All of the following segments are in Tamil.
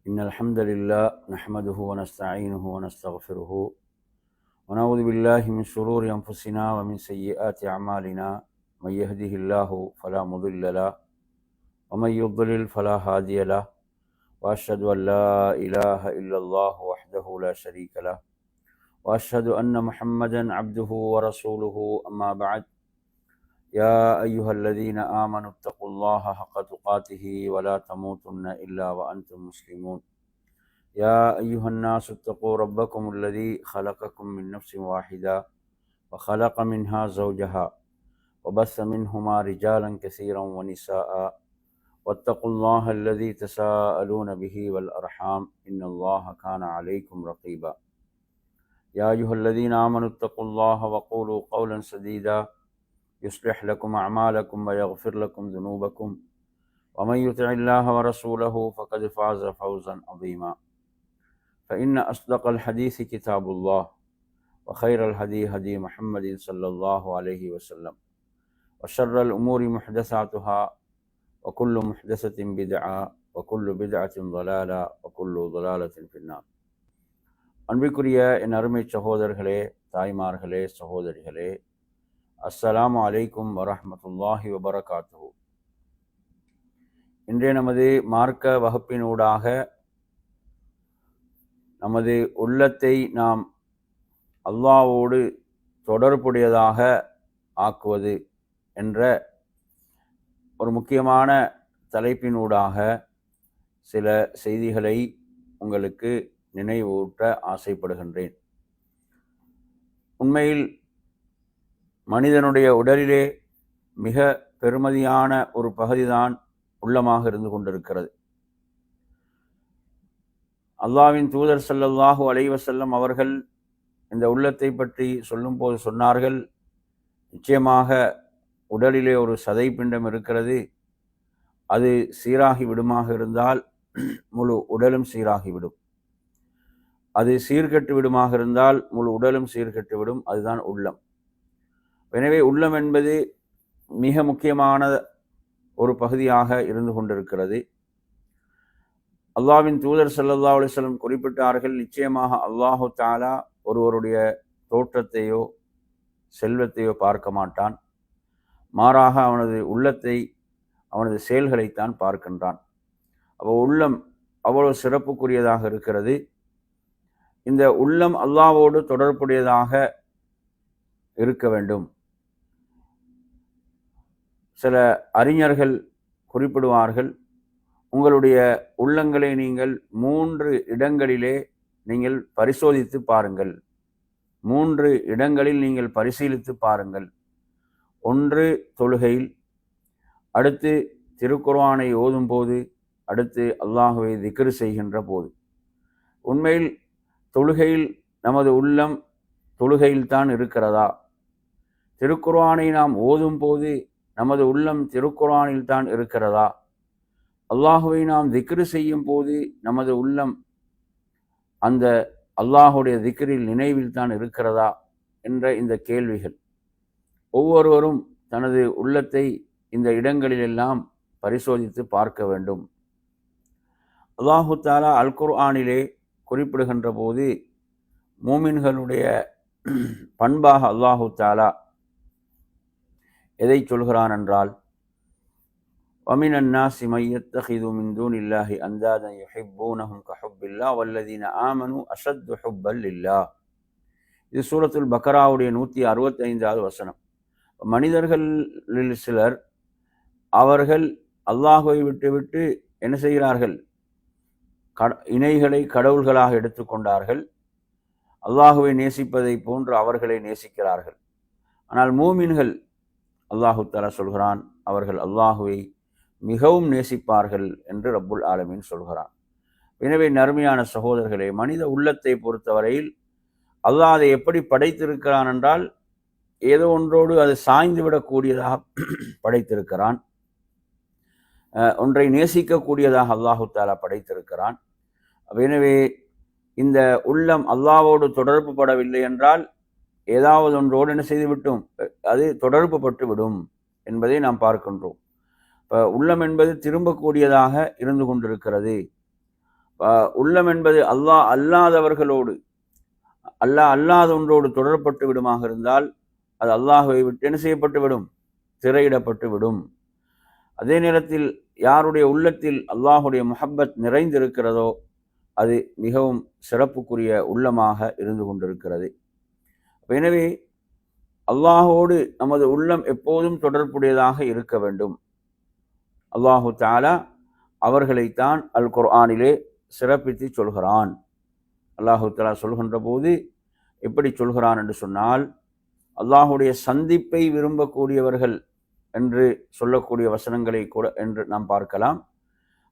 إن الحمد لله نحمده ونستعينه ونستغفره ونعوذ بالله من شرور أنفسنا ومن سيئات أعمالنا من يهده الله فلا مضل له ومن يضلل فلا هادي له وأشهد أن لا إله إلا الله وحده لا شريك له وأشهد أن محمدا عبده ورسوله أما بعد يا أيها الذين آمنوا اتقوا الله حق تقاته ولا تموتن إلا وأنتم مسلمون يا أيها الناس اتقوا ربكم الذي خلقكم من نفس واحدة وخلق منها زوجها وبث منهما رجالا كثيرا ونساء واتقوا الله الذي تساءلون به والأرحام إن الله كان عليكم رقيبا يا أيها الذين آمنوا اتقوا الله وقولوا قولا سديدا يصلح لكم أعمالكم ويغفر لكم ذنوبكم ومن يطع الله ورسوله فقد فاز فوزا عظيما فإن أصدق الحديث كتاب الله وخير الهدي هدي محمد صلى الله عليه وسلم وشر الأمور محدثاتها وكل محدثة بدعة وكل بدعة ضلالة وكل ضلالة في النار. அன்பிற்குரிய என் அருமை சகோதரர்களே, தாய்மார்களே, சகோதரிகளே, அஸ்ஸலாமு அலைக்கும் வரஹ்மத்துல்லாஹி வபரகாத்துஹு. இன்றைய நமது மார்க்க வகுப்பினூடாக நமது உள்ளத்தை நாம் அல்லாஹ்வோடு தொடர்புடையதாக ஆக்குவது என்ற ஒரு முக்கியமான தலைப்பினூடாக சில செய்திகளை உங்களுக்கு நினைவூட்ட ஆசைப்படுகின்றேன். உண்மையில் மனிதனுடைய உடலிலே மிக பெருமதியான ஒரு பகுதிதான் உள்ளமாக இருந்து கொண்டிருக்கிறது. அல்லாஹ்வின் தூதர் ஸல்லல்லாஹு அலைஹி வஸல்லம் அவர்கள் இந்த உள்ளத்தை பற்றி சொல்லும்போது சொன்னார்கள், நிச்சயமாக உடலிலே ஒரு சதை பிண்டம் இருக்கிறது, அது சீராகி விடுமாக இருந்தால் முழு உடலும் சீராகிவிடும். அது சீர்கெட்டு விடுமாக இருந்தால் முழு உடலும் சீர்கெட்டு விடும். அதுதான் உள்ளம். எனவே உள்ளம் என்பது மிக முக்கியமான ஒரு பகுதியாக இருந்து கொண்டிருக்கிறது. அல்லாஹ்வின் தூதர் ஸல்லல்லாஹு அலைஹி வஸல்லம் குறிப்பிட்டார்கள், நிச்சயமாக அல்லாஹு தஆலா ஒருவருடைய தோற்றத்தையோ செல்வத்தையோ பார்க்க மாட்டான், மாறாக அவனது உள்ளத்தை, அவனது செயல்களைத்தான் பார்க்கின்றான். அப்போ உள்ளம் அவ்வளவு சிறப்புக்குரியதாக இருக்கிறது. இந்த உள்ளம் அல்லாஹ்வோடு தொடர்புடையதாக இருக்க வேண்டும். சில அறிஞர்கள் குறிப்பிடுவார்கள், உங்களுடைய உள்ளங்களை நீங்கள் 3 இடங்களிலே நீங்கள் பரிசோதித்து பாருங்கள், 3 இடங்களில் நீங்கள் பரிசீலித்து பாருங்கள். ஒன்று தொழுகையில், அடுத்து திருக்குர்ஆனை ஓதும் போது, அடுத்து அல்லாஹ்வை திக்ர் செய்கின்ற போது. உண்மையில் தொழுகையில் நமது உள்ளம் தொழுகையில்தான் இருக்கிறதா? திருக்குர்ஆனை நாம் ஓதும் போது நமது உள்ளம் திருக்குர்ஆனில் தான் இருக்கிறதா? அல்லாஹுவை நாம் திக்ரு செய்யும் போது நமது உள்ளம் அந்த அல்லாஹுடைய திக்ரில் நினைவில் தான் இருக்கிறதா என்ற இந்த கேள்விகள் ஒவ்வொருவரும் தனது உள்ளத்தை இந்த இடங்களிலெல்லாம் பரிசோதித்து பார்க்க வேண்டும். அல்லாஹு தஆலா அல் குர்ஆனிலே குறிப்பிடுகின்ற போது மூமின்களுடைய பண்பாக அல்லாஹு தஆலா எதை சொல்கிறான் என்றால், وَمِنَ النَّاسِ مَن يَتَّخِذُ مِن دُونِ اللَّهِ أَندَادًا يُحِبُّونَهُمْ كَحُبِّ اللَّهِ وَالَّذِينَ آمَنُوا أَشَدُّ حُبًّا لِلَّهِ. இது சூரத்துல் பக்கராவுடைய 165வது வசனம். மனிதர்களில் சிலர் அவர்கள் அல்லாஹ்வை விட்டு என்ன செய்கிறார்கள்? இணைகளை கடவுள்களாக எடுத்துக்கொண்டார்கள். அல்லாஹுவை நேசிப்பதை போன்று அவர்களை நேசிக்கிறார்கள். ஆனால் மூமின்கள், அல்லாஹு தஆலா சொல்கிறான், அவர்கள் அல்லாஹுவை மிகவும் நேசிப்பார்கள் என்று ரப்புல் ஆலமீன் சொல்கிறான். எனவே நறுமையான சகோதரர்களே, மனித உள்ளத்தை பொறுத்தவரையில் அல்லாஹ் அதை எப்படி படைத்திருக்கிறான் என்றால், ஏதோ ஒன்றோடு அது சாய்ந்து விடக்கூடியதாக படைத்திருக்கிறான். ஒன்றை நேசிக்கக்கூடியதாக அல்லாஹு தஆலா படைத்திருக்கிறான். எனவே இந்த உள்ளம் அல்லாஹ்வோடு தொடர்பு படவில்லை என்றால் ஏதாவது ஒன்றோடு என்ன செய்து விட்டோம், அது தொடர்பு பட்டு விடும் என்பதை நாம் பார்க்கின்றோம். இப்போ உள்ளம் என்பது திரும்பக்கூடியதாக இருந்து கொண்டிருக்கிறது. உள்ளம் என்பது அல்லாஹ் அல்லாதவர்களோடு, அல்லாஹ் அல்லாத ஒன்றோடு தொடரப்பட்டு விடுமாக இருந்தால் அது அல்லாஹுவை விட்டு என்ன செய்யப்பட்டு விடும், திரையிடப்பட்டு விடும். அதே நேரத்தில் யாருடைய உள்ளத்தில் அல்லாஹுடைய முஹப்பத் நிறைந்திருக்கிறதோ அது மிகவும் சிறப்புக்குரிய உள்ளமாக இருந்து கொண்டிருக்கிறது. எனவே அல்லாஹோடு நமது உள்ளம் எப்போதும் தொடர்புடையதாக இருக்க வேண்டும். அல்லாஹு தஆலா அவர்களைத்தான் அல் குர்ஆனிலே சிறப்பித்து சொல்கிறான். அல்லாஹு தஆலா சொல்கின்ற போது எப்படி சொல்கிறான் என்று சொன்னால், அல்லாஹுடைய சந்திப்பை விரும்பக்கூடியவர்கள் என்று சொல்லக்கூடிய வசனங்களை கூட என்று நாம் பார்க்கலாம்.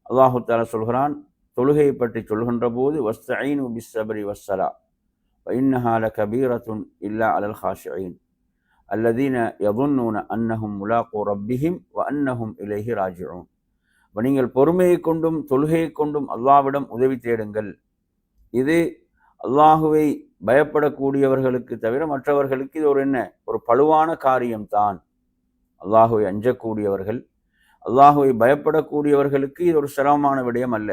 அல்லாஹு தஆலா சொல்கிறான், தொழுகையை பற்றி சொல்கின்ற போது வஸ்தஈனு பிஸ்ஸப்ரி வஸ்ஸலா வஇன்னஹா லகபீரத்துன் இல்லா அலல் காஷிஈன் அல்லதீன யظنون அன்னஹும் முலாக்கு ரப்பிஹிம் வஅன்னஹும் இலைஹி ராஜிஊன். நீங்கள் பொறுமையை கொண்டும் தொழுகையை கொண்டும் அல்லாஹ்விடம் உதவி தேடுங்கள். இது அல்லாஹுவை பயப்படக்கூடியவர்களுக்கு தவிர மற்றவர்களுக்கு இது ஒரு பழுவான காரியம்தான். அல்லாஹுவை அஞ்சக்கூடியவர்கள், அல்லாஹுவை பயப்படக்கூடியவர்களுக்கு இது ஒரு சிரமமான விடயம் அல்ல.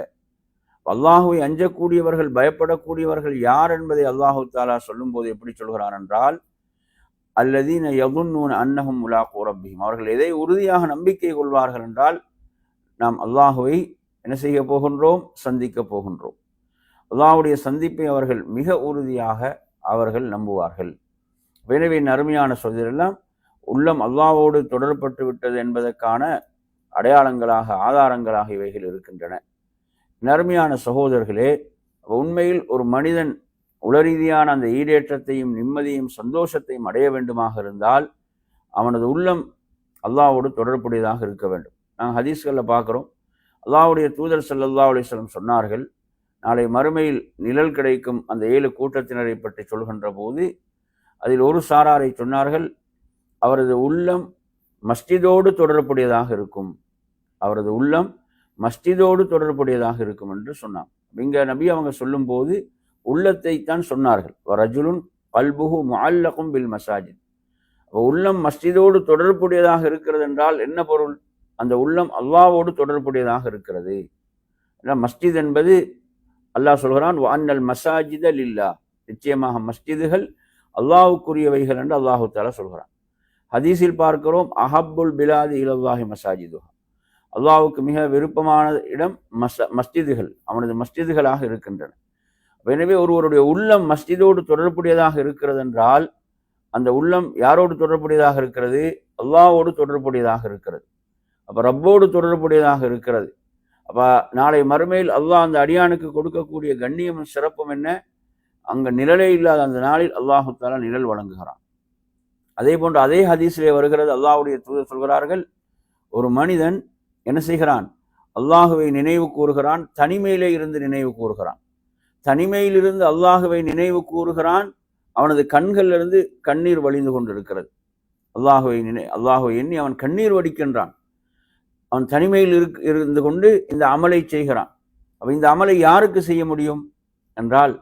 அல்லாஹுவை அஞ்சக்கூடியவர்கள், பயப்படக்கூடியவர்கள் யார் என்பதை அல்லாஹு தஆலா சொல்லும் போது எப்படி சொல்கிறான் என்றால், அல்லதீன யظنون அன்னஹும் முலாக்கு ரப்பிஹிம், அவர்கள் எதை உறுதியாக நம்பிக்கை கொள்வார்கள் என்றால் நாம் அல்லாஹுவை என்ன செய்ய போகின்றோம், சந்திக்க போகின்றோம். அல்லாஹுடைய சந்திப்பை அவர்கள் மிக உறுதியாக அவர்கள் நம்புவார்கள். எனவே அருமையான சொல்வதெல்லாம் உள்ளம் அல்லாஹ்வோடு தொடர்பட்டு விட்டது என்பதற்கான அடையாளங்களாக, ஆதாரங்களாக இவைகள் இருக்கின்றன. அருமையான சகோதரர்களே, உண்மையில் ஒரு மனிதன் உளரீதியான அந்த ஈடேற்றத்தையும் நிம்மதியும் சந்தோஷத்தையும் அடைய வேண்டுமாக இருந்தால் அவனது உள்ளம் அல்லாஹ்வோடு தொடர்புடையதாக இருக்க வேண்டும். நாங்கள் ஹதீஸ்களில் பார்க்குறோம், அல்லாஹ்வுடைய தூதர் ஸல்லல்லாஹு அலைஹி வஸல்லம் சொன்னார்கள், நாளை மறுமையில் நிழல் கிடைக்கும் அந்த 7 கூட்டத்தினரை பற்றி சொல்கின்ற போது அதில் ஒரு சாராரை சொன்னார்கள், அவரது உள்ளம் மஸ்ஜிதோடு தொடர்புடையதாக இருக்கும், அவரது உள்ளம் மஸ்ஜிதோடு தொடர்புடையதாக இருக்கும் என்று சொன்னாங்க. இங்க நபி அவங்க சொல்லும் போது உள்ளத்தை தான் சொன்னார்கள். ரஜுலுன் கல்புஹு முஅல்லகும் பில் மசாஜித். உள்ளம் மஸ்ஜிதோடு தொடர்புடையதாக இருக்கிறது என்றால் என்ன பொருள்? அந்த உள்ளம் அல்லாஹ்வோடு தொடர்புடையதாக இருக்கிறது. மஸ்ஜித் என்பது அல்லாஹ் சொல்கிறான், வஅன்னல் மசாஜித லில்லாஹ், நிச்சயமாக மஸ்ஜிதுகள் அல்லாஹ்வுக்குரியவைகள் என்று அல்லாஹு தஆலா சொல்கிறான். ஹதீஸில் பார்க்கிறோம், அஹப்புல் பிலாதி இலல்லாஹி மசாஜிதுஹா, அல்லாஹ்வுக்கு மிக விருப்பமான இடம் மஸ்ஜிதுகள் அவனது மஸ்ஜிதுகளாக இருக்கின்றன. எனவே ஒருவருடைய உள்ளம் மஸ்ஜிதோடு தொடர்புடையதாக இருக்கிறது என்றால் அந்த உள்ளம் யாரோடு தொடர்புடையதாக இருக்கிறது? அல்லாஹ்வோடு தொடர்புடையதாக இருக்கிறது. அப்போ ரப்போடு தொடர்புடையதாக இருக்கிறது. அப்போ நாளை மறுமையில் அல்லாஹ் அந்த அடியானுக்கு கொடுக்கக்கூடிய கண்ணியமும் சிறப்பும் என்ன? அங்கே நிழலே இல்லாத அந்த நாளில் அல்லாஹு தஆலா நிழல் வழங்குகிறான். அதே போன்று அதே ஹதீஸிலே வருகிறது, அல்லாஹ்வுடைய தூதர் சொல்கிறார்கள், ஒரு மனிதன் என்ன செய்கிறான்? அல்லாஹுவை நினைவு கூறுகிறான், தனிமையிலே இருந்து நினைவு கூறுகிறான். தனிமையிலிருந்து அல்லாஹுவை நினைவு கூறுகிறான், அவனது கண்களிலிருந்து கண்ணீர் வழிந்து கொண்டிருக்கிறது. அல்லாஹுவை எண்ணி அவன் கண்ணீர் வடிக்கின்றான். அவன் தனிமையில் இருந்து கொண்டு இந்த அமலை செய்கிறான். அப்ப இந்த அமலை யாருக்கு செய்ய முடியும் என்றால்,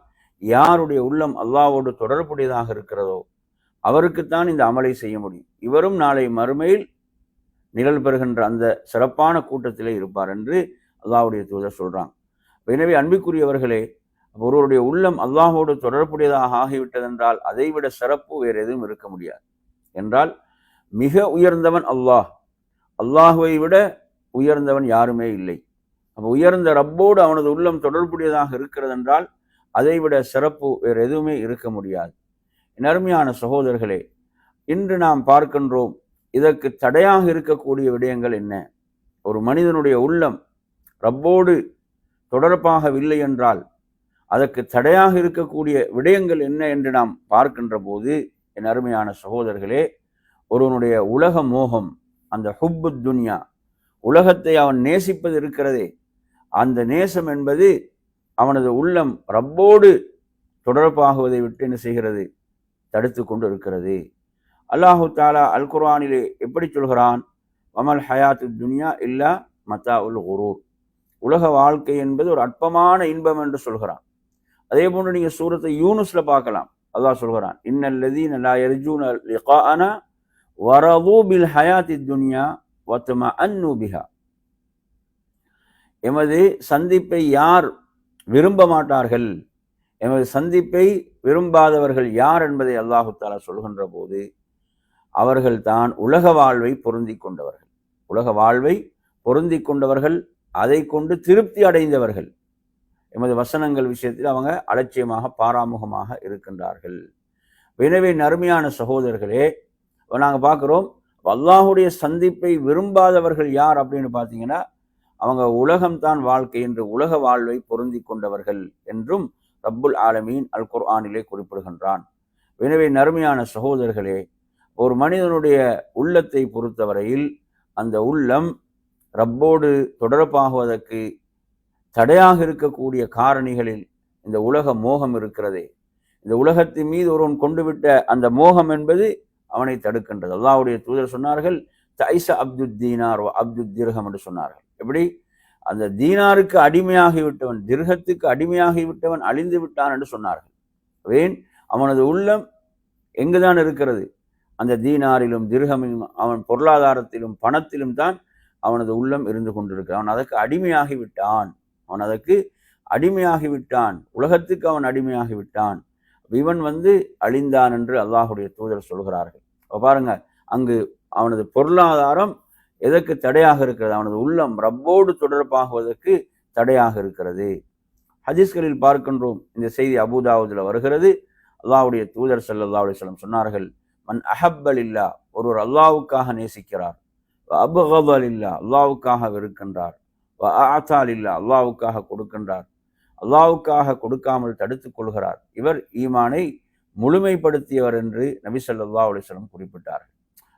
யாருடைய உள்ளம் அல்லாஹ்வோடு தொடர்புடையதாக இருக்கிறதோ அவருக்குத்தான் இந்த அமலை செய்ய முடியும். இவரும் நாளை மறுமையில் நிழல் பெறுகின்ற அந்த சிறப்பான கூட்டத்திலே இருப்பார் என்று அல்லாஹ்வுடைய தூதர் சொல்றாங்க. எனவே அன்பிற்குரியவர்களே, ஒருவருடைய உள்ளம் அல்லாஹ்வோடு தொடர்புடையதாக ஆகிவிட்டதென்றால் அதைவிட சிறப்பு வேறு எதுவும் இருக்க முடியாது. என்றால் மிக உயர்ந்தவன் அல்லாஹ், அல்லாஹுவை விட உயர்ந்தவன் யாருமே இல்லை. அப்போ உயர்ந்த ரப்போடு அவனது உள்ளம் தொடர்புடையதாக இருக்கிறது என்றால் அதைவிட சிறப்பு வேறு எதுவுமே இருக்க முடியாது. அருமையான சகோதரர்களே, இன்று நாம் பார்க்கின்றோம், இதற்கு தடையாக இருக்கக்கூடிய விடயங்கள் என்ன? ஒரு மனிதனுடைய உள்ளம் ரப்போடு தொடர்பாகவில்லை என்றால் அதற்கு தடையாக இருக்கக்கூடிய விடயங்கள் என்ன என்று நாம் பார்க்கின்ற போது, என் அருமையான சகோதரர்களே, ஒருவனுடைய உலக மோகம், அந்த ஹுப்பு துன்யா, உலகத்தை அவன் நேசிப்பது இருக்கிறதே, அந்த நேசம் என்பது அவனது உள்ளம் ரப்போடு தொடர்பாகுவதை விட்டு என்ன செய்கிறது? தடுத்து கொண்டு இருக்கிறது. அல்லாஹு தஆலா அல் குர்ஆனிலே எப்படி சொல்கிறான்? வமல் ஹயாத்து துன்யா இல்லா மத்தாஉல் குரூர், உலக வாழ்க்கை என்பது ஒரு அற்பமான இன்பம் என்று சொல்கிறான். அதே போன்று நீங்க சூரத்தை யூனுஸ்ல பார்க்கலாம், அல்லாஹ் சொல்கிறான், இன்னல்லதீன லா யர்ஜூன லிகாஅனா வரது பில் ஹயாத்தி துன்யா வத்மஅன்னு பிஹா, எமது சந்திப்பை யார் விரும்ப மாட்டார்கள். எமது சந்திப்பை விரும்பாதவர்கள் யார் என்பதை அல்லாஹு தஆலா சொல்கின்ற போது அவர்கள் தான் உலக வாழ்வை பொருந்தி கொண்டவர்கள். உலக வாழ்வை பொருந்தி கொண்டவர்கள், அதை கொண்டு திருப்தி அடைந்தவர்கள். எமது வசனங்கள் விஷயத்தில் அவங்க அலட்சியமாக பாராமுகமாக இருக்கின்றார்கள். எனவே நறுமையான சகோதரர்களே, நாங்கள் பார்க்குறோம், அல்லாஹுடைய சந்திப்பை விரும்பாதவர்கள் யார் அப்படின்னு பார்த்தீங்கன்னா, அவங்க உலகம்தான் வாழ்க்கை என்று உலக வாழ்வை பொருந்தி கொண்டவர்கள் என்றும் ரப்புல் ஆலமீன் அல் குர்ஆனிலே குறிப்பிடுகின்றான். எனவே நறுமையான சகோதரர்களே, ஒரு மனிதனுடைய உள்ளத்தை பொறுத்தவரையில் அந்த உள்ளம் ரப்போடு தொடர்பாகுவதற்கு தடையாக இருக்கக்கூடிய காரணிகளில் இந்த உலக மோகம் இருக்கிறதே. இந்த உலகத்தின் மீது ஒருவன் கொண்டு விட்ட அந்த மோகம் என்பது அவனை தடுக்கின்றது. அல்லாஹ்வுடைய தூதர் சொன்னார்கள், தைஸ அப்துத் தீனார் அப்துத் திர்ஹம் என்று சொன்னார்கள். எப்படி அந்த தீனாருக்கு அடிமையாகிவிட்டவன், திர்ஹத்துக்கு அடிமையாகிவிட்டவன் அழிந்து விட்டான் என்று சொன்னார்கள். ஏன்? அவனது உள்ளம் எங்குதான் இருக்கிறது? அந்த தீனாரிலும் திர்ஹமிலும், அவன் பொருளாதாரத்திலும் பணத்திலும் தான் அவனது உள்ளம் இருந்து கொண்டிருக்கிறான். அவன் அதற்கு அடிமையாகிவிட்டான். உலகத்துக்கு அவன் அடிமையாகிவிட்டான். இவன் அழிந்தான் என்று அல்லாஹுடைய தூதர் சொல்கிறார்கள். பாருங்க, அங்கு அவனது பொருளாதாரம் எதற்கு தடையாக இருக்கிறது? அவனது உள்ளம் ரப்போடு தொடர்பாகுவதற்கு தடையாக இருக்கிறது. ஹதீஸ்களில் பார்க்கின்றோம், இந்த செய்தி அபூதாவுதுல வருகிறது. அல்லாஹுடைய தூதர் ஸல்லல்லாஹு அலைஹி வஸல்லம் சொன்னார்கள், மன் அஹப்பலில்லா, ஒருவர் அல்லாஹ்வுக்காக நேசிக்கிறார், அபகதலில்லா, அல்லாஹ்வுக்காக வெறுக்கின்றார், அஅதாலில்லா, அல்லாஹ்வுக்காக கொடுக்கின்றார், அல்லாஹ்வுக்காக கொடுக்காமல் தடுத்துக் கொள்கிறார், இவர் ஈமானை முழுமைப்படுத்தியவர் என்று நபி ஸல்லல்லாஹு அலைஹி வஸல்லம் குறிப்பிட்டார்கள்.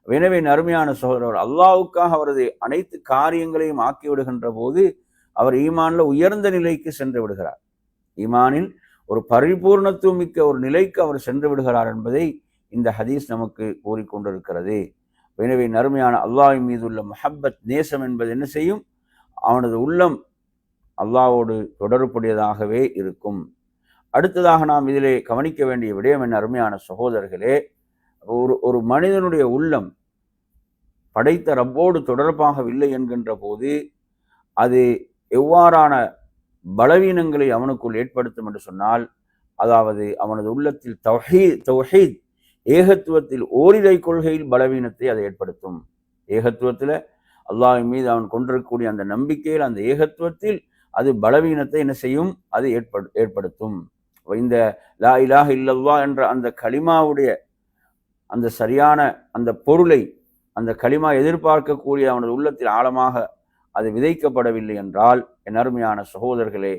எனவே அருமையான சகோதரர், அல்லாஹ்வுக்காக அவரது அனைத்து காரியங்களையும் ஆக்கி விடுகின்ற போது அவர் ஈமான்ல உயர்ந்த நிலைக்கு சென்று விடுகிறார். ஈமானில் ஒரு பரிபூர்ணத்துவம் மிக்க ஒரு நிலைக்கு அவர் சென்று விடுகிறார் என்பதை இந்த ஹதீஸ் நமக்கு கூறிக்கொண்டிருக்கிறது. எனவே நறுமையான அல்லாஹ்வின் மீது உள்ள முஹப்பத், நேசம் என்பது என்ன செய்யும்? அவனது உள்ளம் அல்லாஹ்வோடு தொடர்புடையதாகவே இருக்கும். அடுத்ததாக நாம் இதிலே கவனிக்க வேண்டிய விடயம் என்ன அருமையான சகோதரர்களே, ஒரு மனிதனுடைய உள்ளம் படைத்த ரப்போடு தொடர்பாகவில்லை என்கின்ற போது அது எவ்வாறான பலவீனங்களை அவனுக்குள் ஏற்படுத்தும் என்று சொன்னால், அதாவது அவனது உள்ளத்தில் தௌஹீத் ஏகத்துவத்தில் ஓரிரை கொள்கையில் பலவீனத்தை அதை ஏற்படுத்தும். ஏகத்துவத்தில் அல்லாஹ்வின் மீது அவன் கொண்டிருக்கக்கூடிய அந்த நம்பிக்கையில், அந்த ஏகத்துவத்தில் அது பலவீனத்தை என்ன செய்யும்? அது ஏற்படுத்தும். இந்த லா இலாஹ இல்லல்லாஹ் என்ற அந்த கலிமாவுடைய அந்த சரியான அந்த பொருளை, அந்த கலிமா எதிர்பார்க்கக்கூடிய அவனது உள்ளத்தில் ஆழமாக அது விதைக்கப்படவில்லை என்றால், என் அருமையான சகோதரர்களே,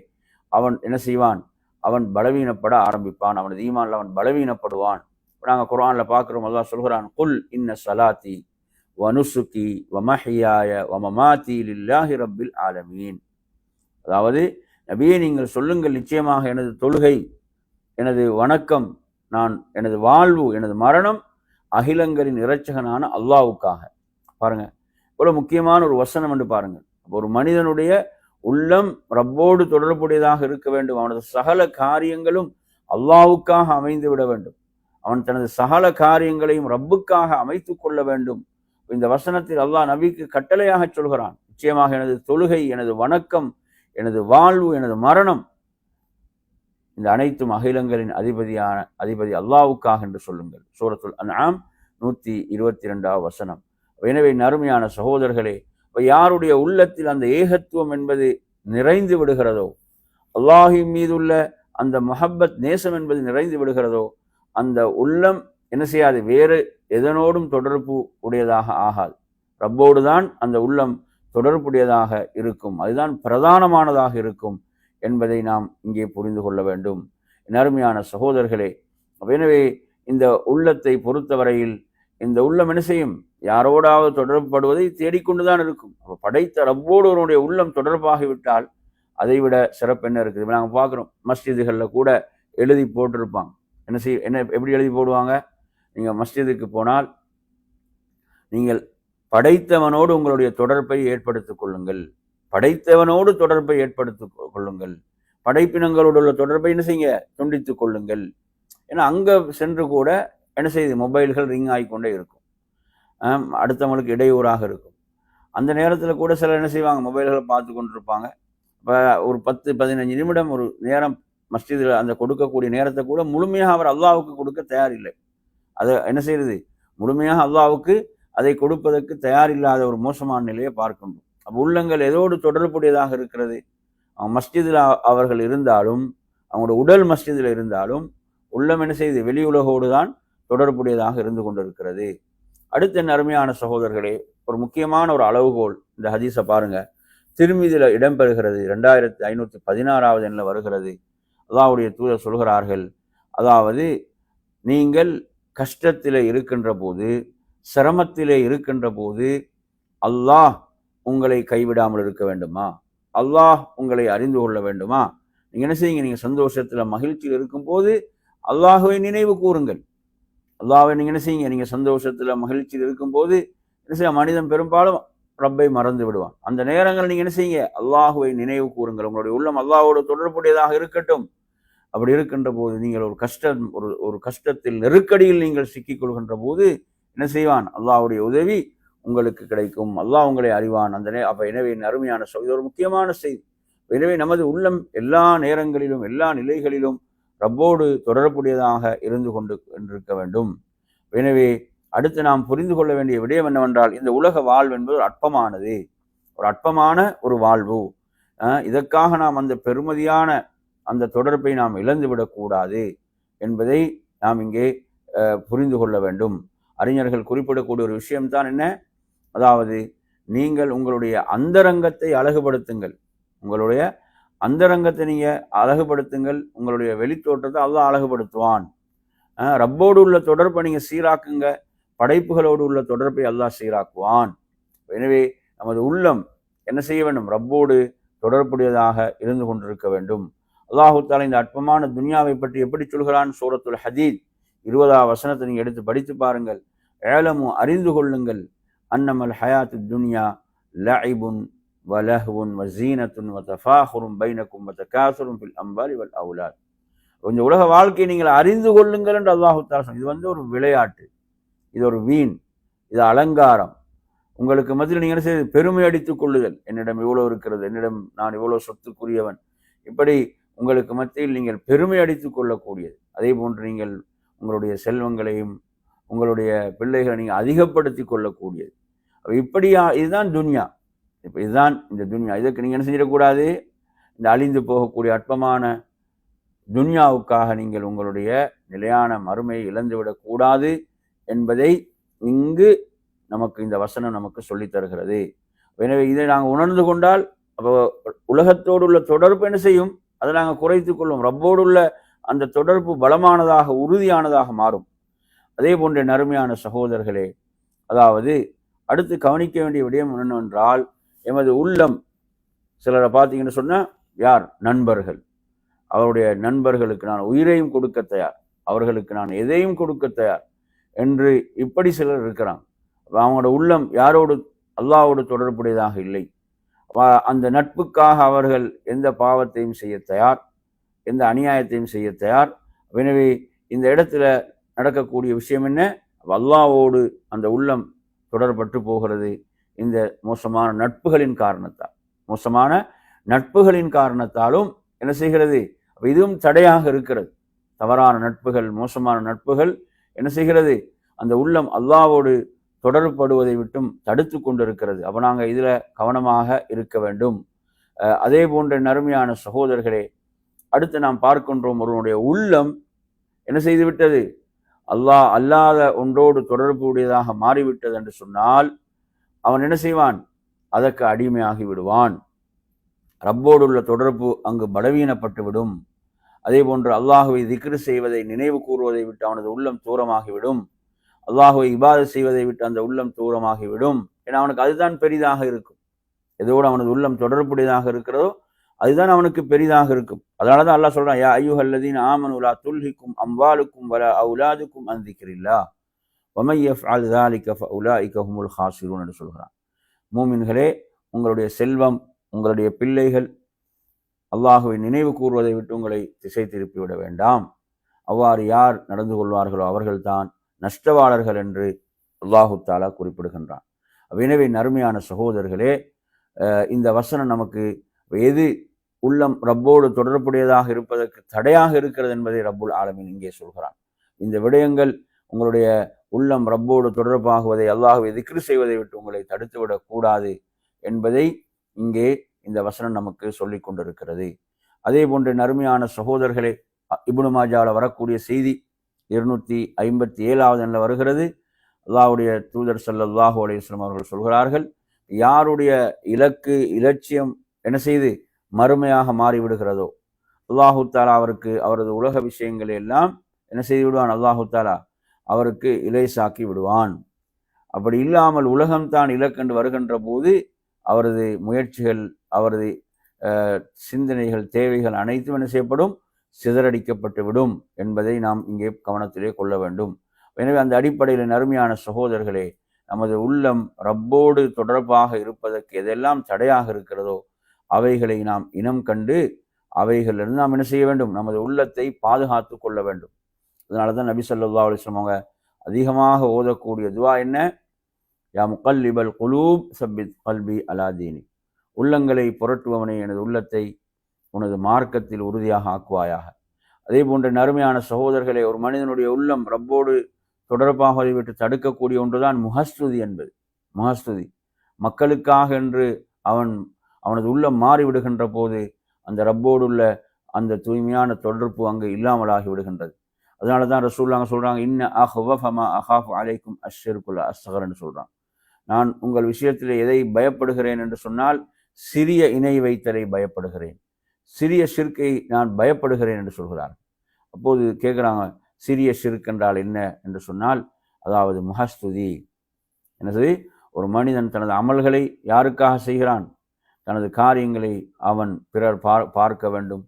அவன் என்ன செய்வான்? அவன் பலவீனப்பட ஆரம்பிப்பான். அவனது ஈமான்ல அவன் பலவீனப்படுவான். நாங்கள் குர்ஆன்ல பார்க்கிறோம், அல்லாஹ் சொல்கிறான், குல் இன்ன ஸலாத்தி வ நுசுகி வ மஹ்யாய வ மமாத்தி லில்லாஹி ரப்பில் ஆலமீன். அதாவது நபியே, நீங்கள் சொல்லுங்கள், நிச்சயமாக எனது தொழுகை, எனது வணக்கம், எனது வாழ்வு, எனது மரணம் அகிலங்களின் இரட்சகனான அல்லாஹ்வுக்காக. பாருங்க, இவ்வளவு முக்கியமான ஒரு வசனம் என்று பாருங்க. ஒரு மனிதனுடைய உள்ளம் ரப்போடு தொடர்புடையதாக இருக்க வேண்டும். அவனது சகல காரியங்களும் அல்லாஹ்வுக்காக அமைந்து விட வேண்டும். அவன் தனது சகல காரியங்களையும் ரப்புக்காக அமைத்துக் கொள்ள வேண்டும். இந்த வசனத்தில் அல்லாஹ் நபிக்கு கட்டளையாக சொல்கிறான், நிச்சயமாக எனது தொழுகை, எனது வணக்கம், எனது வாழ்வு, எனது மரணம், இந்த அனைத்தும் அகிலங்களின் அதிபதி அல்லாஹ்வுக்காக என்று சொல்லுங்கள். சூரத்துல் அன்ஆம் 122 வசனம். எனவே அருமையான சகோதரர்களே, யாருடைய உள்ளத்தில் அந்த ஏகத்துவம் என்பது நிறைந்து விடுகிறதோ, அல்லாஹ்வின் மீதுள்ள அந்த முஹப்பத், நேசம் என்பது நிறைந்து விடுகிறதோ, அந்த உள்ளம் என்ன செய்யாது? வேறு எதனோடும் தொடர்பு உடையதாக ஆகாது. ரப்போடு தான் அந்த உள்ளம் தொடர்புடையதாக இருக்கும். அதுதான் பிரதானமானதாக இருக்கும் என்பதை நாம் இங்கே புரிந்து கொள்ள வேண்டும். அருமையான சகோதரர்களே, எனவே இந்த உள்ளத்தை பொறுத்தவரையில் இந்த உள்ளம் என்ன செய்யும்? யாரோடாவது தொடர்புபடுவதை தேடிக்கொண்டுதான் இருக்கும். அப்போ படைத்த ரப்போடு ஒருவனுடைய உள்ளம் தொடர்பாகிவிட்டால் அதை விட சிறப்பு என்ன இருக்குது? நாங்கள் பார்க்குறோம், மஸ்ஜிதுகளில் கூட எழுதி போட்டிருப்பாங்க. எப்படி எழுதி போடுவாங்க? நீங்கள் மஸ்ஜிதுக்கு போனால் நீங்கள் படைத்தவனோடு உங்களுடைய தொடர்பை ஏற்படுத்திக் கொள்ளுங்கள், படைத்தவனோடு தொடர்பை ஏற்படுத்திக் கொள்ளுங்கள், படைப்பினங்களோடு உள்ள தொடர்பை என்ன செய்யுங்க? துண்டித்துக் கொள்ளுங்கள். ஏன்னா அங்கே சென்று கூட என்ன செய்யுது? மொபைல்கள் ரிங் ஆகிக்கொண்டே இருக்கும், அடுத்தவங்களுக்கு இடையூறாக இருக்கும். அந்த நேரத்தில் கூட சிலர் என்ன செய்வாங்க? மொபைல்களை பார்த்து கொண்டிருப்பாங்க. ஒரு 10-15 நிமிடம் ஒரு நேரம் மஸ்ஜிதில் அந்த கொடுக்கக்கூடிய நேரத்தை கூட முழுமையாக அவர் அல்லாஹ்வுக்கு கொடுக்க தயாரில்லை. அதை என்ன செய்யறது? முழுமையாக அல்லாஹ்வுக்கு அதை கொடுப்பதற்கு தயாரில்லாத ஒரு மோசமான நிலையை பார்க்கின்றோம். அப்போ உள்ளங்கள் எதோடு தொடர்புடையதாக இருக்கிறது? மஸ்ஜிதில் அவர்கள் இருந்தாலும், அவங்களோட உடல் மஸ்ஜிதில் இருந்தாலும், உள்ளம் என்ன செய்யுது? வெளி உலகோடு தான் தொடர்புடையதாக இருந்து கொண்டிருக்கிறது. அடுத்த என்ன அருமையான சகோதரர்களே, ஒரு முக்கியமான ஒரு அளவுகோல் இந்த ஹதீஸை பாருங்க. திருமிதில இடம்பெறுகிறது, 2516வது எண்ணில் வருகிறது. அல்லாஹ்வுடைய தூதர் சொல்கிறார்கள், அதாவது நீங்கள் கஷ்டத்திலே இருக்கின்ற போது, சிரமத்திலே இருக்கின்ற போது அல்லாஹ் உங்களை கைவிடாமல் இருக்க வேண்டுமா? அல்லாஹ் உங்களை அறிந்து கொள்ள வேண்டுமா? நீங்க என்ன செய்யுங்க? நீங்க சந்தோஷத்துல மகிழ்ச்சியில் இருக்கும் போது அல்லாஹுவை நினைவு கூறுங்கள். அல்லாஹ்வை நீங்க என்ன செய்யுங்க? நீங்க சந்தோஷத்துல மகிழ்ச்சியில் இருக்கும் போது என்ன செய்ய? மனிதன் பெரும்பாலும் ரப்பை மறந்து விடுவான். அந்த நேரங்கள் நீங்க என்ன செய்யுங்க? அல்லாஹுவை நினைவு கூறுங்கள். உங்களுடைய உள்ளம் அல்லாஹ்வோடு தொடர்புடையதாக இருக்கட்டும். அப்படி இருக்கின்ற போது நீங்கள் ஒரு கஷ்டத்தில் நெருக்கடியில் நீங்கள் சிக்கிக் கொள்கின்ற போது என்ன செய்வான்? அல்லாஹ்வுடைய உதவி உங்களுக்கு கிடைக்கும். அல்லாஹ் உங்களை அறிவான். அப்ப எனவே அருமையான இது ஒரு முக்கியமான செய்தி. எனவே நமது உள்ளம் எல்லா நேரங்களிலும் எல்லா நிலைகளிலும் ரப்போடு தொடர்புடையதாக இருந்து கொண்டிருக்க வேண்டும். எனவே அடுத்து நாம் புரிந்து கொள்ள வேண்டிய விடயம் என்னவென்றால், இந்த உலக வாழ்வு என்பது ஒரு அற்பமானது, ஒரு அற்பமான ஒரு வாழ்வு. இதற்காக நாம் அந்த பெருமதியான அந்த தொடர்பை நாம் இழந்துவிடக்கூடாது என்பதை நாம் இங்கே புரிந்து கொள்ள வேண்டும். அறிஞர்கள் குறிப்பிடக்கூடிய ஒரு விஷயம்தான் என்ன? அதாவது நீங்கள் உங்களுடைய அந்தரங்கத்தை அழகுபடுத்துங்கள். உங்களுடைய அந்தரங்கத்தை நீங்க அழகுபடுத்துங்கள். உங்களுடைய வெளித்தோற்றத்தை அல்லாஹ் அழகுபடுத்துவான். ரப்போடு உள்ள தொடர்பை நீங்க சீராக்குங்க. படைப்புகளோடு உள்ள தொடர்பை அல்லாஹ் சீராக்குவான். எனவே நமது உள்ளம் என்ன செய்ய வேண்டும்? ரப்போடு தொடர்புடையதாக இருந்து கொண்டிருக்க வேண்டும். அல்லாஹு தஆலா இந்த அற்பமான துன்யாவை பற்றி எப்படி சொல்கிறான்? சூரத்துல் ஹதீத் 20வது வசனத்தை நீங்க எடுத்து படித்து பாருங்கள். ஏலமு அறிந்து கொள்ளுங்கள், அன்னமல் ஹயாத்து துன்யா லஇபுன் வலஹ்வுன் வஸீனத்துன் வதஃபாஹுரும் பைனக்கும் வதகாசுரும் ஃபில் அம்வாலி வல் அவுலாத். இந்த உலக வாழ்க்கையை நீங்கள் அறிந்து கொள்ளுங்கள் என்று அல்லாஹு தஆலா சொன்னான். இது வந்து ஒரு விளையாட்டு, இது ஒரு வீண், இது அலங்காரம். உங்களுக்கு மத்தியில் நீங்கள் என்ன செய்து பெருமை அடித்துக் கொள்ளுதல், என்னிடம் இவ்வளவு இருக்கிறது, என்னிடம் நான் இவ்வளவு சொத்துக்குரியவன், இப்படி உங்களுக்கு மத்தியில் நீங்கள் பெருமை அடித்துக் கொள்ளக்கூடியது. அதே போன்று நீங்கள் உங்களுடைய செல்வங்களையும் உங்களுடைய பிள்ளைகளை நீங்கள் அதிகப்படுத்தி கொள்ளக்கூடியது. இப்படியா? இதுதான் துன்யா. இப்போ இதுதான் இந்த துன்யா. இதற்கு நீங்கள் என்ன செஞ்சிடக்கூடாது? இந்த அழிந்து போகக்கூடிய அற்பமான துன்யாவுக்காக நீங்கள் உங்களுடைய நிலையான மறுமையை இழந்துவிடக்கூடாது என்பதை இங்கு நமக்கு இந்த வசனம் நமக்கு சொல்லித் தருகிறது. எனவே இதை நாங்கள் உணர்ந்து கொண்டால் அப்போ உலகத்தோடு உள்ள தொடர்பு என்ன செய்யும்? அதை நாங்கள் குறைத்துக் கொள்வோம். ரப்போடு உள்ள அந்த தொடர்பு பலமானதாக உறுதியானதாக மாறும். அதே போன்ற நறுமையான சகோதரர்களே, அதாவது அடுத்து கவனிக்க வேண்டிய விடயம் என்னவென்றால், எமது உள்ளம் சிலரை பார்த்தீங்கன்னு சொன்னால் யார்? நண்பர்கள். அவருடைய நண்பர்களுக்கு நான் உயிரையும் கொடுக்க தயார், அவர்களுக்கு நான் எதையும் கொடுக்க தயார் என்று இப்படி சிலர் இருக்கிறாங்க. அவங்களோட உள்ளம் யாரோடு? அல்லாஹ்வோடு தொடர்புடையதாக இல்லை. அந்த நட்புக்காக அவர்கள் எந்த பாவத்தையும் செய்ய தயார், எந்த அநியாயத்தையும் செய்ய தயார். எனவே இந்த இடத்துல நடக்கக்கூடிய விஷயம் என்ன? அல்லாஹ்வோடு அந்த உள்ளம் தொடர்பற்று போகிறது இந்த மோசமான நட்புகளின் காரணத்தாலும் என்ன செய்கிறது? இதுவும் தடையாக இருக்கிறது. தவறான நட்புகள், மோசமான நட்புகள் என்ன செய்கிறது? அந்த உள்ளம் அல்லாஹ்வோடு தொடர்படுவதை விட்டும் தடுத்து கொண்டிருக்கிறது. அப்போ நாங்கள் இதில் கவனமாக இருக்க வேண்டும். அதே போன்ற நறுமையான சகோதரர்களே, அடுத்து நாம் பார்க்கின்றோம், ஒருவனுடைய உள்ளம் என்ன செய்து விட்டது? அல்லாஹ் அல்லாத ஒன்றோடு தொடர்புடையதாக மாறிவிட்டது என்று சொன்னால் அவன் என்ன செய்வான்? அதற்கு அடிமையாகி விடுவான். ரப்போடு உள்ள தொடர்பு அங்கு பலவீனப்பட்டுவிடும். அதே போன்று அல்லாஹுவை திக்ரு செய்வதை, நினைவு கூறுவதை விட்டு அவனது உள்ளம் தூரமாகிவிடும். அல்லாஹுவை இபாதத் செய்வதை விட்டு அந்த உள்ளம் தூரமாகிவிடும். ஏன்னா அவனுக்கு அதுதான் பெரிதாக இருக்கும். எதோடு அவனது உள்ளம் தொடர்புடையதாக இருக்கிறதோ அதுதான் அவனுக்கு பெரிதாக இருக்கும். அதனாலதான் அல்லாஹ் சொல்றான், யா அய்யுஹல்லதீன ஆமனு லா துல்ஹிக்கும் அம்வாலுக்கும் வலா அவுலாதுக்கும் அன் திக்ரில்லாஹ் வமன் யஃஅல் ஸாலிக ஃபஉலாயிக ஹுமுல் ஹாஸிரூன் என்று சொல்கிறான். மூமின்களே, உங்களுடைய செல்வம், உங்களுடைய பிள்ளைகள் அல்லாஹுவை நினைவு கூறுவதை விட்டு உங்களை திசை திருப்பிவிட வேண்டாம். அவ்வாறு யார் நடந்து கொள்வார்களோ அவர்கள்தான் நஷ்டவாளர்கள் என்று அல்லாஹு தஆலா குறிப்பிடுகின்றான். எனவே நறுமையான சகோதரர்களே, இந்த வசனம் நமக்கு எது உள்ளம் ரப்போடு தொடர்புடையதாக இருப்பதற்கு தடையாக இருக்கிறது என்பதை ரப்புல் ஆலமீன் இங்கே சொல்கிறான். இந்த விடயங்கள் உங்களுடைய உள்ளம் ரப்போடு தொடர்பாகுவதை, அல்லாஹ்வை திக்ரு செய்வதை விட்டு உங்களை தடுத்துவிடக் கூடாது என்பதை இங்கே இந்த வசனம் நமக்கு சொல்லிக் கொண்டிருக்கிறது. அதே போன்று நறுமையான சகோதரர்களே, இப்னு மாஜாவில் வரக்கூடிய செய்தி 257வது வருகிறது. அல்லாஹ்வுடைய தூதர் ஸல்லல்லாஹு அலைஹி வஸல்லம் அவர்கள் சொல்கிறார்கள், யாருடைய இலக்கு இலட்சியம் என்ன செய்து மறுமையாக மாறிவிடுகிறதோ அல்லாஹு தாலா அவருக்கு அவரது உலக விஷயங்களை எல்லாம் என்ன செய்து விடுவான், அல்லாஹு தாலா அவருக்கு இலேசாக்கி விடுவான். அப்படி இல்லாமல் உலகம்தான் இலக்கென்று வருகின்ற போது அவரது முயற்சிகள், அவரது சிந்தனைகள், தேவைகள் அனைத்தும் என்ன செய்யப்படும், சிதறடிக்கப்பட்டு விடும் என்பதை நாம் இங்கே கவனத்திலே கொள்ள வேண்டும். எனவே அந்த அடிப்படையில் நறுமையான சகோதரர்களே, நமது உள்ளம் ரப்போடு தொடர்பாக இருப்பதற்கு எதெல்லாம் தடையாக இருக்கிறதோ அவைகளை நாம் இனம் கண்டு அவைகளிலிருந்து நாம் என்ன செய்ய வேண்டும், நமது உள்ளத்தை பாதுகாத்து கொள்ள வேண்டும். அதனால தான் நபி ஸல்லல்லாஹு அலைஹி வஸல்லம் அவங்க அதிகமாக ஓதக்கூடிய துவா என்ன, யா முகல்லிபல் குலூப் சப்பித் கல்பி அலா தீனி, உள்ளங்களை புரட்டுபவனே எனது உள்ளத்தை உனது மார்க்கத்தில் உறுதியாக ஆக்குவாயாக. அதே போன்ற நறுமையான சகோதரர்களே, ஒரு மனிதனுடைய உள்ளம் ரப்போடு தொடர்பாக விட்டு தடுக்கக்கூடிய ஒன்றுதான் முஹஸ்துதி என்பது. முஹஸ்துதி மக்களுக்காக என்று அவனது உள்ளம் மாறிவிடுகின்ற போது அந்த ரப்போடு உள்ள அந்த தூய்மையான தொடர்பு அங்கு இல்லாமலாகி விடுகின்றது. அதனால தான் ரசூலுல்லாஹ் சொல்றாங்க, இன்ன அஹ்வஃபமா அஹாஃபு அலைக்கும் அஷ்ஷிர்குல் அஸ்கர்ன்னு சொல்றாங்க. நான் உங்கள் விஷயத்தில் எதை பயப்படுகிறேன் என்று சொன்னால் சிறிய இணை வைத்தலை பயப்படுகிறேன், சிறிய ஷிர்கை நான் பயப்படுகிறேன் என்று சொல்கிறார். அப்போது கேட்குறாங்க, சிறிய ஷிர்க் என்றால் என்ன என்று சொன்னால், அதாவது முஹஸ்துதி என்னது, ஒரு மனிதன் தனது அமல்களை யாருக்காக செய்கிறான், தனது காரியங்களை அவன் பிறர் பார்க்க வேண்டும்,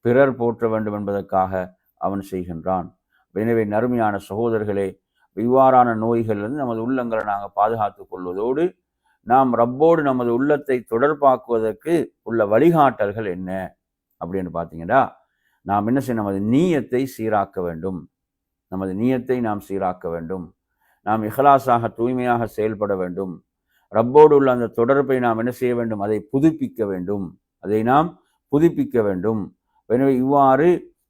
பிறர் போற்ற வேண்டும் என்பதற்காக அவன் செய்கின்றான். எனவே நறுமையான சகோதரர்களே, இவ்வாறான நோய்களிலிருந்து நமது உள்ளங்களை நாங்கள் பாதுகாத்து கொள்வதோடு நாம் ரப்போடு நமது உள்ளத்தை தொடர்பாக்குவதற்கு உள்ள வழிகாட்டல்கள் என்ன அப்படின்னு பார்த்தீங்கன்னா, நாம் என்ன செய்ய, நமது நீயத்தை சீராக்க வேண்டும். நமது நீயத்தை நாம் சீராக்க வேண்டும். நாம் இஹ்லாஸாக தூய்மையாக செயல்பட வேண்டும். ரப்போடு உள்ள அந்த தொடர்பை நாம் என்ன செய்ய வேண்டும், அதை புதுப்பிக்க வேண்டும். அதை நாம் புதுப்பிக்க வேண்டும். எனவே இவ்வாறு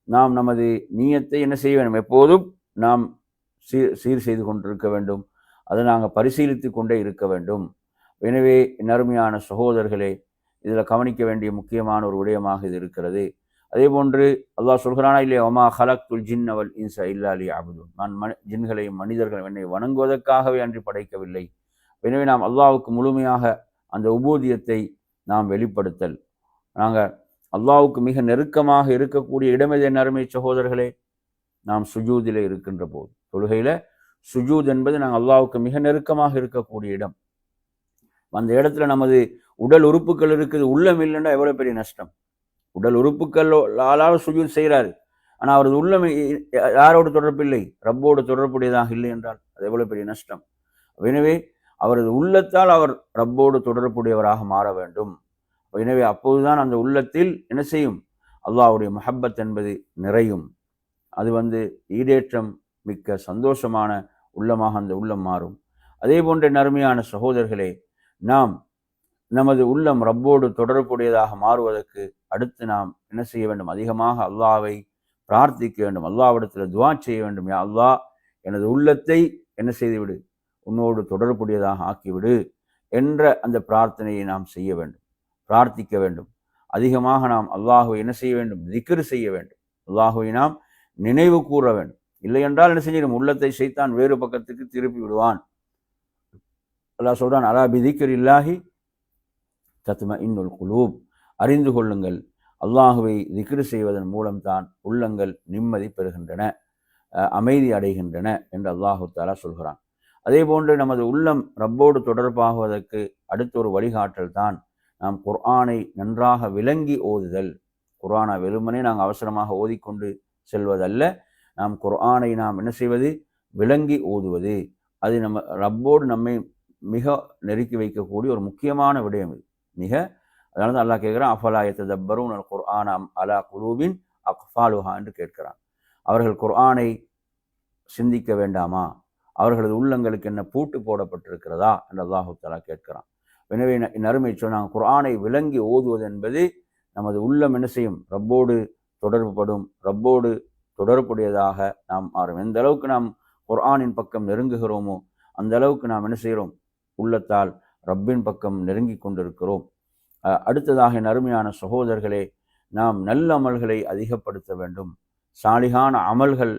நாம் நமது நீயத்தை என்ன செய்ய வேண்டும், எப்போதும் நாம் சீர் செய்து கொண்டிருக்க வேண்டும். அதை நாங்கள் பரிசீலித்து கொண்டே இருக்க வேண்டும். எனவே நறுமையான சகோதரர்களே, இதில் கவனிக்க வேண்டிய முக்கியமான ஒரு விடயமாக இது இருக்கிறது. அதே போன்று அல்லாஹ் சொல்கிறானா இல்லையா, வமா ஹலக்துல் ஜின்ன வல் இன்ஸ இல்லா லியஅபுதூன், நான் ஜின்களையும் மனிதர்களையும் என்னை வணங்குவதற்காகவே அன்றி படைக்கவில்லை. எனவே நாம் அல்லாஹ்வுக்கு முழுமையாக அந்த உபூதியத்தை நாம் வெளிப்படுத்தல். நாங்கள் அல்லாஹ்வுக்கு மிக நெருக்கமாக இருக்கக்கூடிய இடமெது என் அருமை சகோதரர்களே, நாம் சுஜூதிலே இருக்கின்ற போது, தொழுகையில் சுஜூத் என்பது நாங்கள் அல்லாஹ்வுக்கு மிக நெருக்கமாக இருக்கக்கூடிய இடம். அந்த இடத்துல நமது உடல் உறுப்புகள் இருக்குது, உள்ளம் இல்லைன்னா எவ்வளோ பெரிய நஷ்டம். உடல் உறுப்புகள் ஆளால் சுஜூத் செய்கிறாரு, ஆனால் அவரது உள்ளம் யாரோடு தொடர்பு இல்லை, ரப்போடு தொடர்புடையதாக இல்லை என்றால் அது எவ்வளோ பெரிய நஷ்டம். எனவே அவரது உள்ளத்தால் அவர் ரப்போடு தொடர்புடையவராக மாற வேண்டும். எனவே அப்போதுதான் அந்த உள்ளத்தில் என்ன செய்யும், அல்லாஹ்வுடைய முஹப்பத் என்பது நிறையும். அது ஈடேற்றம் மிக்க சந்தோஷமான உள்ளமாக அந்த உள்ளம் மாறும். அதே போன்ற நறுமையான சகோதரர்களே, நாம் நமது உள்ளம் ரப்போடு தொடர்புடையதாக மாறுவதற்கு அடுத்து நாம் என்ன செய்ய வேண்டும், அதிகமாக அல்லாஹ்வை பிரார்த்திக்க வேண்டும். அல்லாஹ்விடத்தில் துஆ செய்ய வேண்டும். யா அல்லாஹ், எனது உள்ளத்தை என்ன செய்துவிடு, உன்னோடு தொடர்புடையதாக ஆக்கிவிடு என்ற அந்த பிரார்த்தனையை நாம் செய்ய வேண்டும், பிரார்த்திக்க வேண்டும். அதிகமாக நாம் அல்லாஹ்வை என்ன செய்ய வேண்டும், திக்ர் செய்ய வேண்டும். அல்லாஹ்வை நாம் நினைவு கூற வேண்டும். இல்லை என்றால் என்ன செய்யணும், உள்ளத்தை ஷைத்தான் வேறு பக்கத்துக்கு திருப்பி விடுவான். அல்லாஹ் சொல்றான், அலா பிதிக்ரில்லாஹி தத்மஇன்னுல் குலூப், அறிந்து கொள்ளுங்கள், அல்லாஹுவை திக்ர் செய்வதன் மூலம்தான் உள்ளங்கள் நிம்மதி பெறுகின்றன, அமைதி அடைகின்றன என்று அல்லாஹு தஆலா சொல்கிறான். அதே போன்று நமது உள்ளம் ரப்போடு தொடர்பாகுவதற்கு அடுத்த ஒரு வழிகாட்டல் தான் நாம் குர்ஆனை நன்றாக விளங்கி ஓதுதல். குர்ஆனை வெறுமனே நாங்கள் அவசரமாக ஓதிக்கொண்டு செல்வதல்ல, நாம் குர்ஆனை நாம் என்ன செய்வது, விளங்கி ஓதுவது. அது நம்ம ரப்போடு நம்மை மிக நெருக்கி வைக்கக்கூடிய ஒரு முக்கியமான விடயம். இது அதனால தான் அல்லாஹ் கேட்குறான், அஃபலா யததப்பரூன அல் குர்ஆன அம் அலா குலூபின் அக்ஃபாலுஹா என்று கேட்கிறான். அவர்கள் குர்ஆனை சிந்திக்க வேண்டாமா, அவர்களது உள்ளங்களுக்கு என்ன பூட்டு போடப்பட்டிருக்கிறதா என்று அல்லாஹு தஆலா கேட்கிறான். எனவே நறுமை சொன்னாங்க, குர்ஆனை விளங்கி ஓதுவது என்பது நமது உள்ளம் என்ன செய்யும்? ரப்போடு தொடர்புபடும், ரப்போடு தொடர்புடையதாக நாம் மாறும். எந்த அளவுக்கு நாம் குர்ஆனின் பக்கம் நெருங்குகிறோமோ அந்த அளவுக்கு நாம் என்ன செய்கிறோம்? உள்ளத்தால் ரப்பின் பக்கம் நெருங்கி கொண்டிருக்கிறோம். அடுத்ததாக என் அருமையான சகோதரர்களே, நாம் நல்ல அமல்களை அதிகப்படுத்த வேண்டும். சாலிகான அமல்கள்,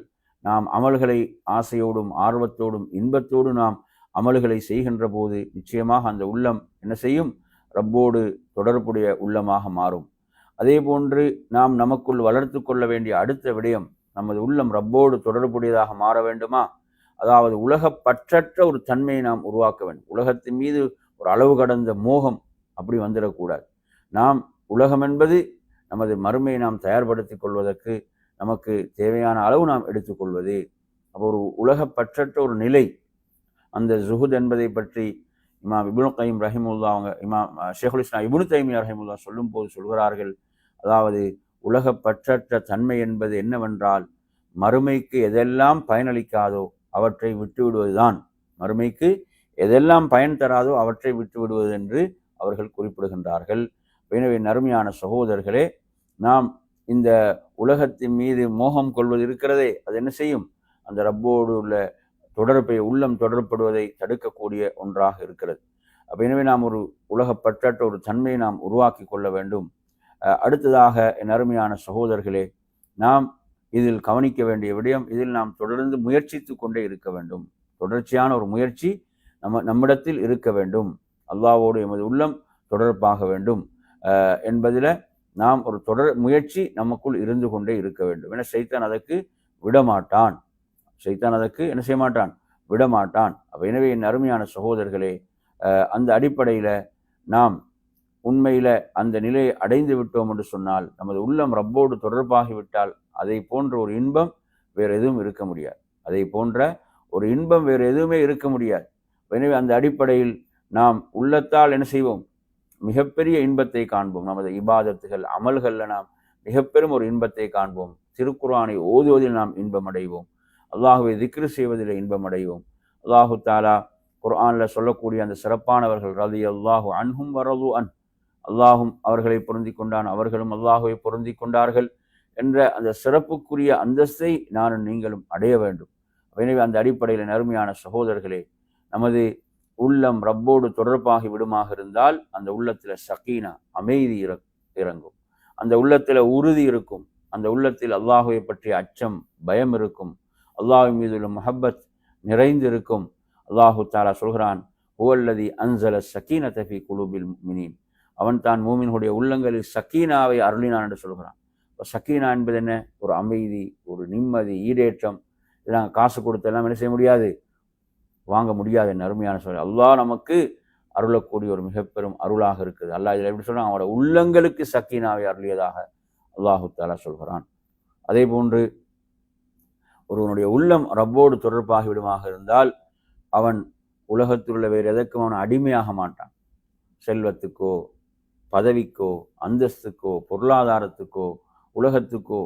நாம் அமல்களை ஆசையோடும் ஆர்வத்தோடும் இன்பத்தோடு நாம் அமல்களை செய்கின்ற போது நிச்சயமாக அந்த உள்ளம் என்ன செய்யும்? ரப்போடு தொடர்புடைய உள்ளமாக மாறும். அதே போன்று நாம் நமக்குள் வளர்த்து கொள்ள வேண்டிய அடுத்த விடயம், நமது உள்ளம் ரப்போடு தொடர்புடையதாக மாற வேண்டுமா? அதாவது உலகப்பற்றற்ற ஒரு தன்மையை நாம் உருவாக்க வேண்டும். உலகத்தின் மீது ஒரு அளவு கடந்த மோகம் அப்படி வந்துடக்கூடாது. நாம் உலகம் என்பது நமது மறுமையை நாம் தயார்படுத்திக் கொள்வதற்கு நமக்கு தேவையான அளவு நாம் எடுத்துக்கொள்வது. அப்போ ஒரு உலகப்பற்றற்ற ஒரு நிலை, அந்த ஜுஹுத் என்பதை பற்றி இமாம் இப்னு கைம் ரஹிமுல்லா, அவங்க இமாம் ஷேகுல் இஸ்லாம் இப்னு தைமியா ரஹிமுல்லா சொல்லும் போது சொல்கிறார்கள், அதாவது உலகப்பற்றற்ற தன்மை என்பது என்னவென்றால் மறுமைக்கு எதெல்லாம் பயனளிக்காதோ அவற்றை விட்டுவிடுவதுதான். மறுமைக்கு எதெல்லாம் பயன் தராதோ அவற்றை விட்டுவிடுவது என்று அவர்கள் குறிப்பிடுகின்றார்கள். எனவே நறுமையான சகோதரர்களே, நாம் இந்த உலகத்தின் மீது மோகம் கொள்வது இருக்கிறதே, அது என்ன செய்யும்? அந்த ரப்போடு உள்ள தொடர்பை, உள்ளம் தொடர்படுவதை தடுக்கக்கூடிய ஒன்றாக இருக்கிறது. அப்போ எனவே நாம் ஒரு உலகப்பற்றற்ற ஒரு தன்மையை நாம் உருவாக்கி கொள்ள வேண்டும். அடுத்ததாக என் அருமையான சகோதரர்களே, நாம் இதில் கவனிக்க வேண்டிய விடயம், இதில் நாம் தொடர்ந்து முயற்சித்து கொண்டே இருக்க வேண்டும். தொடர்ச்சியான ஒரு முயற்சி நம்மிடத்தில் இருக்க வேண்டும். அல்லாஹ்வோடு எமது உள்ளம் தொடர்பாக வேண்டும் என்பதில் நாம் ஒரு தொடர் முயற்சி நமக்குள் இருந்து கொண்டே இருக்க வேண்டும். ஏன்னா சைத்தான் அதற்கு விடமாட்டான். சைத்தான் அதற்கு என்ன செய்ய மாட்டான்? விடமாட்டான். அப்போ எனவே என் அருமையான சகோதரர்களே, அந்த அடிப்படையில் நாம் உண்மையில் அந்த நிலையை அடைந்து விட்டோம் என்று சொன்னால், நமது உள்ளம் ரப்போடு தொடர்பாகிவிட்டால் அதை போன்ற ஒரு இன்பம் வேறு எதுவும் இருக்க முடியாது. அதை போன்ற ஒரு இன்பம் வேறு எதுவுமே இருக்க முடியாது. எனவே அந்த அடிப்படையில் நாம் உள்ளத்தால் என்ன செய்வோம்? மிகப்பெரிய இன்பத்தை காண்போம். நமது இபாதத்துகள் அமல்களில் நாம் மிகப்பெரும் ஒரு இன்பத்தை காண்போம். திருக்குர்ஆனை ஓதுவதில் நாம் இன்பம் அடைவோம். அல்லாஹுவை திக்ரு செய்வதில் இன்பம் அடைவோம். அல்லாஹு தாலா குர்ஆனில் சொல்லக்கூடிய அந்த சிறப்பானவர்கள், ரலியல்லாஹு அன்ஹும் வரது அன், அல்லாஹும் அவர்களை பொருந்தி கொண்டான், அவர்களும் அல்லாஹுவை பொருந்தி கொண்டார்கள் என்ற அந்த சிறப்புக்குரிய அந்தஸ்தை நானும் நீங்களும் அடைய வேண்டும். எனவே அந்த அடிப்படையில் அருமையான சகோதரர்களே, நமது உள்ளம் ரப்போடு தொடர்பாகி விடுமாக இருந்தால் அந்த உள்ளத்தில் சகீனா, அமைதி இறங்கும். அந்த உள்ளத்தில் உறுதி இருக்கும். அந்த உள்ளத்தில் அல்லாஹுவை பற்றிய அச்சம், பயம் இருக்கும். அல்லாஹ் மீது உள்ள முஹப்பத் நிறைந்திருக்கும். அல்லாஹு தாலா சொல்கிறான், ஹுவல்லதி அன்ஸல ஸகீனத ஃபீ குலூபில் முஃமினீன், அவன் தான் மூமின்களுடைய உள்ளங்களில் சக்கீனாவை அருளினான் என்று சொல்கிறான். இப்போ சக்கீனா என்பது என்ன? ஒரு அமைதி, ஒரு நிம்மதி, ஈடேற்றம். இதெல்லாம் காசு கொடுத்தெல்லாம் என்ன செய்ய முடியாது, வாங்க முடியாது. என் அருமையான சொல்ல, அல்லாஹ் நமக்கு அருளக்கூடிய ஒரு மிகப்பெரும் அருளாக இருக்குது. அல்லாஹ் இதில் எப்படி சொல்கிறான்? அவனோட உள்ளங்களுக்கு சக்கீனாவை அருளியதாக அல்லாஹு தாலா சொல்கிறான். அதே போன்று ஒருவனுடைய உள்ளம் ரப்போடு தொடர்பாகி விடுமாக இருந்தால் அவன் உலகத்தில் உள்ள வேறு எதற்கும் அவன் அடிமையாக மாட்டான். செல்வத்துக்கோ, பதவிக்கோ, அந்தஸ்துக்கோ, பொருளாதாரத்துக்கோ, உலகத்துக்கோ,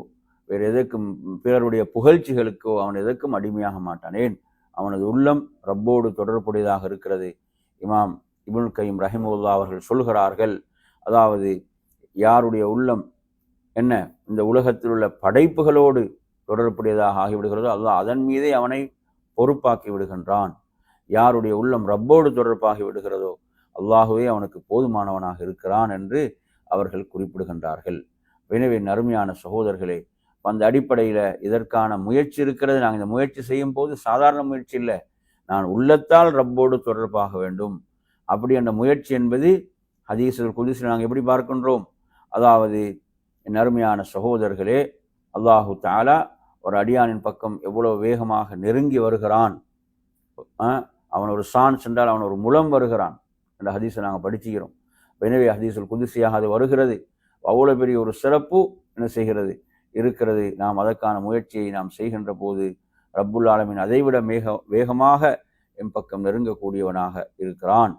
வேறு எதற்கும், பிறருடைய புகழ்ச்சிகளுக்கோ அவன் எதற்கும் அடிமையாக மாட்டான். ஏன்? அவனது உள்ளம் ரப்போடு தொடர்புடையதாக இருக்கிறது. இமாம் இப்னு கைம் ரஹிமஹுல்லா அவர்கள் சொல்கிறார்கள், அதாவது யாருடைய உள்ளம் என்ன இந்த உலகத்தில் உள்ள படைப்புகளோடு தொடர்புடையதாக ஆகிவிடுகிறதோ அல்லாஹ் அதன் மீதே அவனை பொறுப்பாக்கி விடுகின்றான். யாருடைய உள்ளம் ரப்போடு தொடர்பாகி விடுகிறதோ அல்லாஹுவே அவனுக்கு போதுமானவனாக இருக்கிறான் என்று அவர்கள் குறிப்பிடுகின்றார்கள். எனவே அருமையான சகோதரர்களே, அந்த அடிப்படையில் இதற்கான முயற்சி இருக்கிறது. நாங்கள் இந்த முயற்சி செய்யும் போது சாதாரண முயற்சி இல்லை. நான் உள்ளத்தால் ரப்போடு தொடர்பாக வேண்டும். அப்படி அந்த முயற்சி என்பது ஹதீஸுல் குதுஸில் நாங்கள் எப்படி பார்க்கின்றோம்? அதாவது என் அருமையான சகோதரர்களே, அல்லாஹு தஆலா ஒரு அடியானின் பக்கம் எவ்வளவு வேகமாக நெருங்கி வருகிறான். அவன் ஒரு சான் சென்றால் அவன் ஒரு முலம் வருகிறான் என்ற ஹதீஸை நாங்கள் படிச்சுக்கிறோம். எனவே ஹதீஸுல் குதுஸியாக அது வருகிறது. அவ்வளோ பெரிய ஒரு சிறப்பு என்ன செய்கிறது இருக்கிறது. நாம் அதற்கான முயற்சியை நாம் செய்கின்ற போது ரப்புல் ஆலமீன் அதைவிட வேகமாக என் பக்கம் நெருங்கக்கூடியவனாக இருக்கிறான்.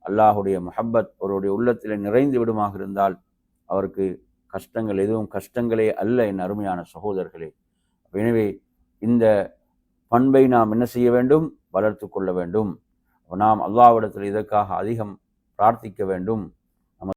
அல்லாஹுடைய முஹப்பத் அவருடைய உள்ளத்தில் நிறைந்து விடுமாக இருந்தால் அவருக்கு கஷ்டங்கள் எதுவும் கஷ்டங்களே அல்ல. என் அருமையான சகோதரர்களே, எனவே இந்த பண்பை நாம் என்ன செய்ய வேண்டும்? வளர்த்து கொள்ள வேண்டும். நாம் அல்லாஹ்விடத்தில் இதற்காக அதிகம் பிரார்த்திக்க வேண்டும்.